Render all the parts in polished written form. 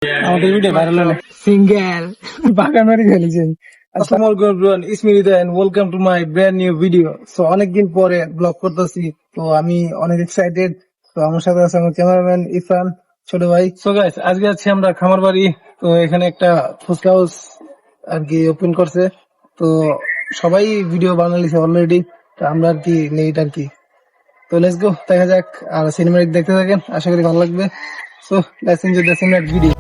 আমাদের video viral হলে single বাগান মারি ফেলেছে। আসসালামু আলাইকুম everyone, it's me Rida and welcome to my brand new video. So অনেকদিন পরে ব্লগ করতেছি, তো আমি অনেক এক্সাইটেড। তো আমার সাথে আছে আমার ক্যামেরাম্যান ইরফান, ছোট ভাই। সো গাইস, আজকে আছি আমরা খামার বাড়ি। তো এখানে একটা ফুচকা হাউস আর কি ওপেন করছে, তো সবাই ভিডিও বানালিছে অলরেডি। তো আমরা আর কি লেট আর কি। তো লেটস গো, দেখা যাক। আর সিনেমাটিক দেখতে থাকেন, আশা করি ভালো লাগবে। So let's enjoy the cinematic video.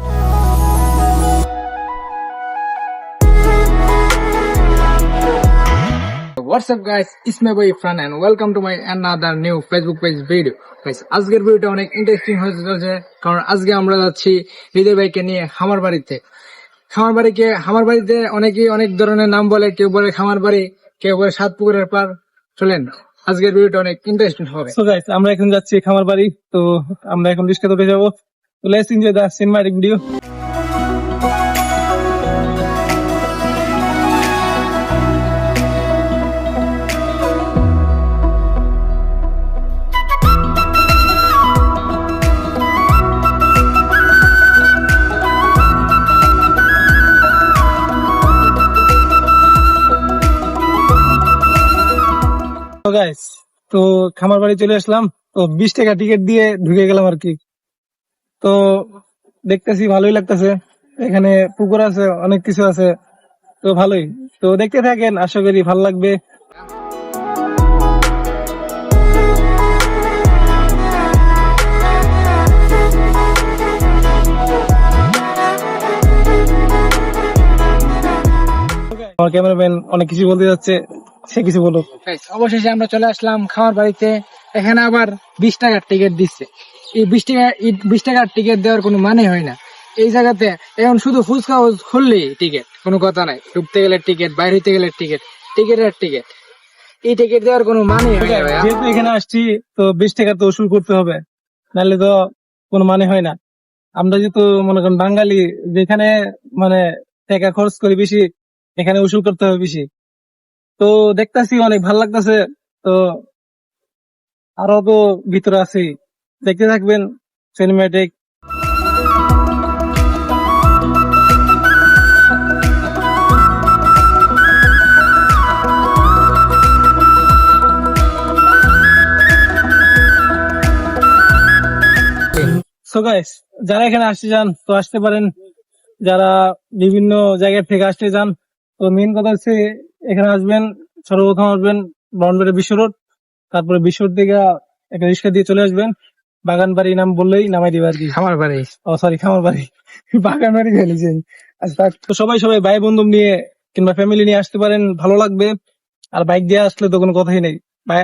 What's up guys, it's my boy Ifran and welcome to my another new Facebook page video. Guys, আজকের ভিডিওটা অনেক ইন্টারেস্টিং হয়ে চলেছে, কারণ আজকে আমরা যাচ্ছি হৃদয় ভাইকে নিয়ে খামার বাড়িতে। খামার বাড়িতে অনেকেই অনেক ধরনের নাম বলে, কেউ বলে খামার বাড়ি, কেউ বলে সাত পুকুরের পার। চলেন, আজকের ভিডিওটা অনেক ইন্টারেস্টিং হবে। সো গাইস, আমরা এখন যাচ্ছি খামার বাড়ি। তো আমরা এখন রিস্কাতে উঠে যাবো। তো let's enjoy the cinematic video. Guys, তো খামার বাড়ি চলে আসলাম। তো 20 টাকা টিকিট দিয়ে ঢুকে গেলাম আর কি। তো দেখতেছি ভালোই লাগতেছে, এখানে পুকুর আছে, অনেক কিছু আছে, তো ভালোই। তো দেখতে থাকেন, আশা করি ভালো লাগবে। আমার ক্যামেরাম্যান অনেক কিছু বলতে যাচ্ছে, সে কিছু বলুক। Guys, অবশেষে আমরা চলে আসলাম খামার বাড়িতে। এখানে আবার 20 টাকার টিকিট দিচ্ছে। এই 20 টাকার টিকিট দেওয়ার কোনো মানে হয় না এই জায়গাতে। এখন শুধু ফুচকা খুললেই টিকিট, কোনো কথা নাই। ঢুকতে গেলে টিকিট, বাইরে হইতে গেলে টিকিট, টিকিটের টিকিট। এই টিকিট দেওয়ার কোনো মানে হয় না ভাইয়া। যেহেতু এখানে আসছি, তো 20 টাকা তো উসুল করতে হবে, নাহলে তো কোনো মানে হয় না। আমরা যেহেতু মনে করেন বাঙালি, যেখানে মানে টাকা খরচ করি বেশি, এখানে উসুল করতে হবে বেশি। তো দেখতেছি অনেক ভালো লাগতেছে। তো আরো তো ভিতরে আছি, দেখতে থাকবেন সিনেমাটিক। সো গাইস, যারা এখানে আসতে চান তো আসতে পারেন, যারা বিভিন্ন জায়গা থেকে আসতে চান। তো মেইন কথা হচ্ছে, এখানে আসবেন, সর্বপ্রথম আসবেন ব্রাউনবাড়ি বিশ্ব রোড, তারপরে বিশ্ব রোড থেকে একটা রিক্সা দিয়ে চলে আসবেন। বাগান বাড়ি নাম বললেই নামাই দিবে আর কি। খামার বাড়ি, ও সরি, খামার বাড়ি, বাগান বাড়ি ফেলেছেন। আচ্ছা, তো সবাই ভাই বন্ধু নিয়ে কিংবা ফ্যামিলি নিয়ে আসতে পারেন, ভালো লাগবে। আর বাইক দিয়ে আসলে তো কোনো কথাই নেই।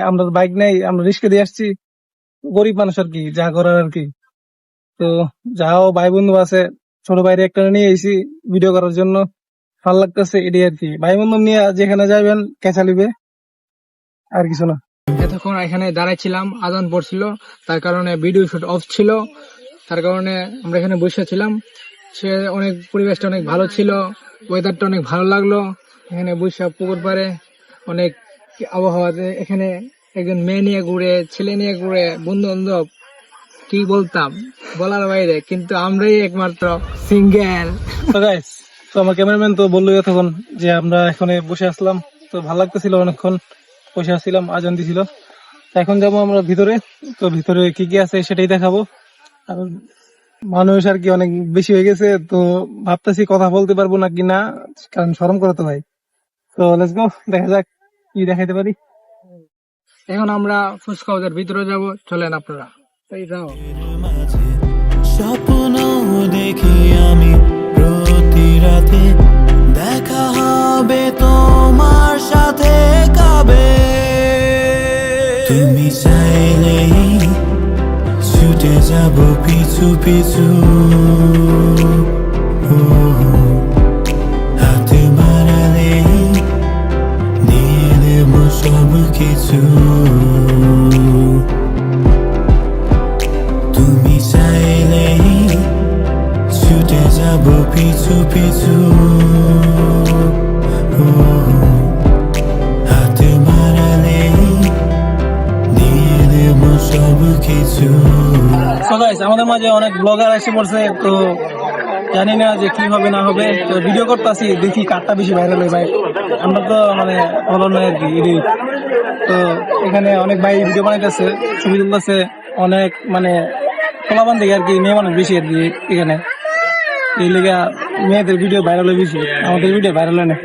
আমরা বাইক নেই, আমরা রিক্সা দিয়ে আসছি, গরিব মানুষ আর কি, যা করার আর কি। তো যাও ভাই বন্ধু আছে, ছোট ভাইরে একটা নিয়ে এসেছি ভিডিও করার জন্য, ভালো লাগতেছে এটাই আর কি। ভাই বন্ধু নিয়ে যেখানে যাবেন কেঁচা লিবে, আর কিছু না। এতক্ষণ এখানে দাঁড়াইছিলাম, আজান পড়ছিল, তার কারণে ভিডিও শুট অফ ছিল, তার কারণে আমরা এখানে বসেছিলাম। সে অনেক পরিবেশটা অনেক ভালো ছিল, ওয়েদারটা অনেক ভালো লাগলো। এখানে বসে পুকুর পাড়ে অনেক আবহাওয়াতে, এখানে একজন মেয়ে নিয়ে ঘুরে, ছেলে নিয়ে ঘুরে, বন্ধু বান্ধব, কি বলতাম বলার বাইরে, কিন্তু আমরাই একমাত্র সিঙ্গেল। তো গাইস, তো আমার ক্যামেরাম্যান তো বললো এতক্ষণ যে আমরা এখানে বসে আসলাম, তো ভালো লাগতেছিল, অনেকক্ষণ বসে আসছিলাম, আজান দিছিল। এখন যাবো আমরা ভিতরে। তো ভিতরে কি কি আছে সেটাই দেখাবো। আর মানুষ আর কি অনেক বেশি হয়ে গেছে, তো ভাবতেছি কথা বলতে পারবো না কি না, কারণ শরম করে তো ভাই। তো লেটস গো, দেখা যাক কি দেখাইতে পারি। এখন আমরা ফুচকা হাউসের ভিতরে যাব, চলেন আপনারা। তাই যাও। স্বপ্ন দেখি আমি প্রতি রাতে, দেখা হবে তোমার সাথে কবে। তুমি চাইলেই ছুটে যাব পিছু পিছু, হাতে বাড়ালে দিয়ে দেব সব কিছু। তুমি চাইলেই ছুটে যাব পিছু পিছু, হাতে বাড়ালে দিয়ে দেব সব কিছু। সো গাইস, আমাদের মাঝে অনেক ব্লগার এসে পড়ছে। তো জানি না যে কি হবে না হবে, তো ভিডিও করতেছি, দেখি কারটা বেশি ভাইরাল হয় ভাই। আমরা তো মানে ভালো নয় আর কি এটাই। তো এখানে অনেক ভাই ভিডিও বানাইতেছে, ছবি তুলতেছে, অনেক মানে পোলাপান থেকে আর কি মেয়ে মানুষ বেশি আর কি এখানে। এই লেগা মেয়েদের ভিডিও ভাইরাল হয় বেশি, আমাদের ভিডিও ভাইরাল হয় না।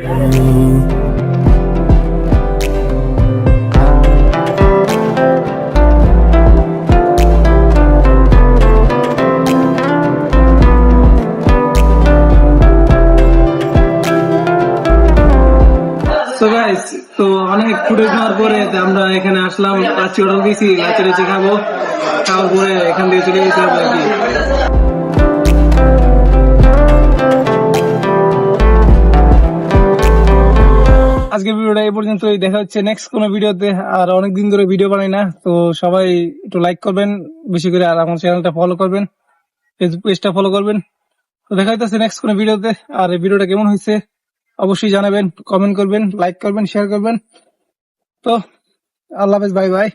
তো গাইস, তো অনেক ফুটেজ নেওয়ার পরে তো আমরা এখানে আসলাম, লাচি অর্ডার দিয়েছি, লাচি রেচে খাবো, খাওয়ার পরে এখান থেকে চলে যেতে হবে আর কি। আজকের ভিডিওটা এই পর্যন্তই, দেখা হচ্ছে নেক্সট কোনো ভিডিওতে। আর অনেকদিন ধরে ভিডিও বানাই না, তো সবাই একটু লাইক করবেন বেশি করে, আর আমার চ্যানেলটা ফলো করবেন, ফেসবুক পেজটা ফলো করবেন। তো দেখা হচ্ছে নেক্সট কোনো ভিডিওতে। আর এই ভিডিওটা কেমন হয়েছে অবশ্যই জানাবেন, কমেন্ট করবেন, লাইক করবেন, শেয়ার করবেন। তো আল্লাহ হাফেজ, বাই বাই।